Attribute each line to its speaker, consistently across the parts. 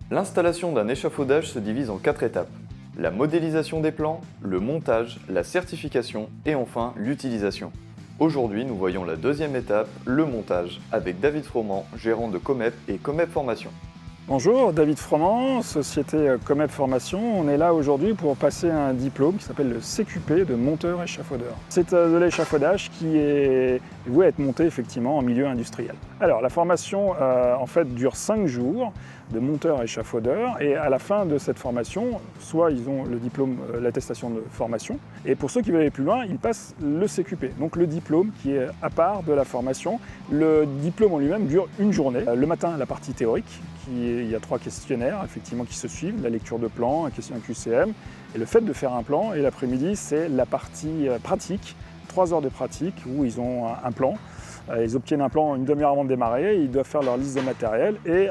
Speaker 1: L'installation d'un échafaudage se divise en 4 étapes. La modélisation des plans, le montage, la certification et enfin l'utilisation. Aujourd'hui, nous voyons la deuxième étape, le montage, avec David Froment, gérant de Comep et Comep Formation.
Speaker 2: Bonjour, David Froment, société Comep Formation. On est là aujourd'hui pour passer un diplôme qui s'appelle le CQP de monteur échafaudeur. C'est de l'échafaudage qui est voué à être monté effectivement en milieu industriel. Alors la formation en fait dure 5 jours de monteur échafaudeur et à la fin de cette formation, soit ils ont le diplôme, l'attestation de formation et pour ceux qui veulent aller plus loin, ils passent le CQP, donc le diplôme qui est à part de la formation. Le diplôme en lui-même dure une journée. Le matin, la partie théorique, il y a 3 questionnaires effectivement qui se suivent, la lecture de plan, un questionnaire QCM et le fait de faire un plan. Et l'après-midi, c'est la partie pratique, 3 heures de pratique où ils ont un plan. Ils obtiennent un plan une demi-heure avant de démarrer, ils doivent faire leur liste de matériel et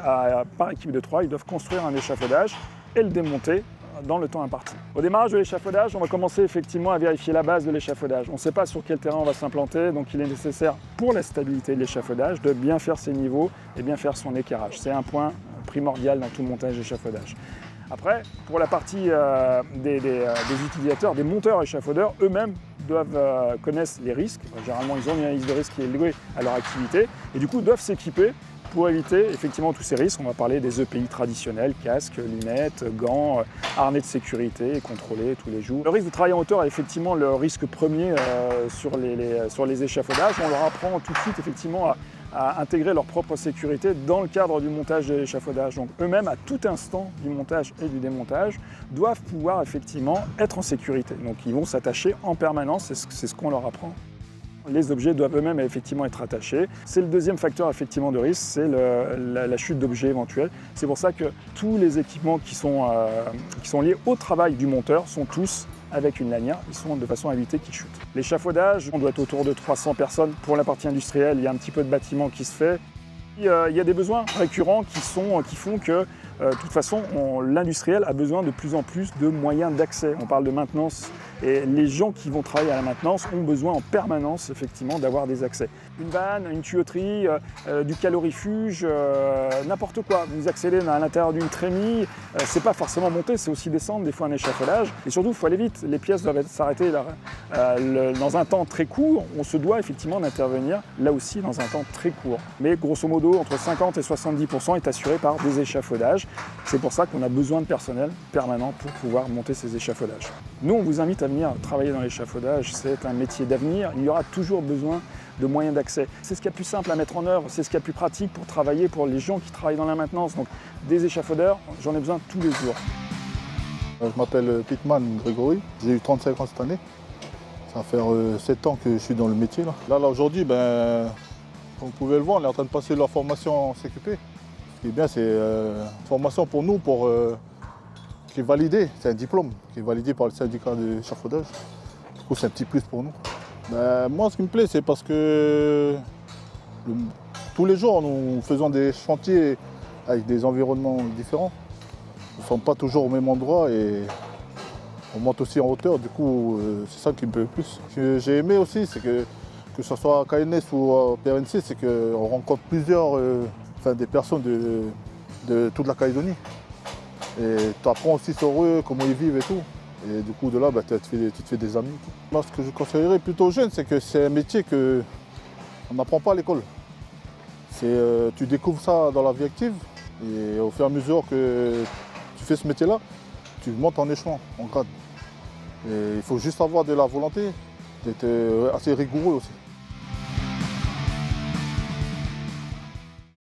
Speaker 2: par équipe de 3, ils doivent construire un échafaudage et le démonter dans le temps imparti. Au démarrage de l'échafaudage, on va commencer effectivement à vérifier la base de l'échafaudage. On ne sait pas sur quel terrain on va s'implanter, donc il est nécessaire pour la stabilité de l'échafaudage de bien faire ses niveaux et bien faire son équarrage. C'est un point primordial dans tout montage d'échafaudage. Après, pour la partie des utilisateurs, des monteurs échafaudeurs, eux-mêmes connaissent les risques. Généralement, ils ont une analyse de risque qui est liée à leur activité et du coup doivent s'équiper pour éviter effectivement tous ces risques. On va parler des EPI traditionnels, casques, lunettes, gants, harnais de sécurité contrôlés tous les jours. Le risque de travailler en hauteur est effectivement le risque premier sur les échafaudages. On leur apprend tout de suite effectivement à intégrer leur propre sécurité dans le cadre du montage de l'échafaudage. Donc eux-mêmes, à tout instant du montage et du démontage, doivent pouvoir effectivement être en sécurité. Donc ils vont s'attacher en permanence, c'est ce qu'on leur apprend. Les objets doivent eux-mêmes effectivement être attachés. C'est le deuxième facteur effectivement de risque, c'est la chute d'objets éventuels. C'est pour ça que tous les équipements qui sont liés au travail du monteur sont tous avec une lanière, ils sont de façon à éviter qu'ils chutent. L'échafaudage, on doit être autour de 300 personnes. Pour la partie industrielle, il y a un petit peu de bâtiment qui se fait. Il y a des besoins récurrents qui font que, de toute façon, l'industriel a besoin de plus en plus de moyens d'accès. On parle de maintenance et les gens qui vont travailler à la maintenance ont besoin en permanence, effectivement, d'avoir des accès. Une vanne, une tuyauterie, du calorifuge, n'importe quoi. Vous accédez à l'intérieur d'une trémie, c'est pas forcément monter, c'est aussi descendre, des fois un échafaudage. Et surtout, il faut aller vite. Les pièces doivent s'arrêter dans un temps très court. On se doit effectivement d'intervenir là aussi dans un temps très court. Mais grosso modo, entre 50 et 70% est assuré par des échafaudages. C'est pour ça qu'on a besoin de personnel permanent pour pouvoir monter ces échafaudages. Nous, on vous invite à venir travailler dans l'échafaudage. C'est un métier d'avenir. Il y aura toujours besoin de moyens d'accès. C'est ce qu'il y a de plus simple à mettre en œuvre, c'est ce qu'il y a de plus pratique pour travailler pour les gens qui travaillent dans la maintenance. Donc des échafaudeurs, j'en ai besoin tous les jours.
Speaker 3: Je m'appelle Pitman Grégory, j'ai eu 35 ans cette année. Ça va faire 7 ans que je suis dans le métier. Là aujourd'hui, comme vous pouvez le voir, on est en train de passer la formation en CQP. Ce qui est bien, c'est une formation pour nous, qui est validée, c'est un diplôme qui est validé par le syndicat d'échafaudage. Du coup, c'est un petit plus pour nous. Moi, ce qui me plaît, c'est parce que tous les jours, nous faisons des chantiers avec des environnements différents. Nous ne sommes pas toujours au même endroit et on monte aussi en hauteur. Du coup, c'est ça qui me plaît le plus. Ce que j'ai aimé aussi, c'est que ce soit à KNS ou à PRNC, c'est qu'on rencontre des personnes de toute la Calédonie. Et tu apprends aussi sur eux, comment ils vivent et tout. Et du coup, de là, tu te fais des amis. Moi, ce que je conseillerais plutôt aux jeunes, c'est que c'est un métier qu'on n'apprend pas à l'école. Tu découvres ça dans la vie active et au fur et à mesure que tu fais ce métier-là, tu montes en échelon, en grade. Et il faut juste avoir de la volonté, d'être assez rigoureux aussi.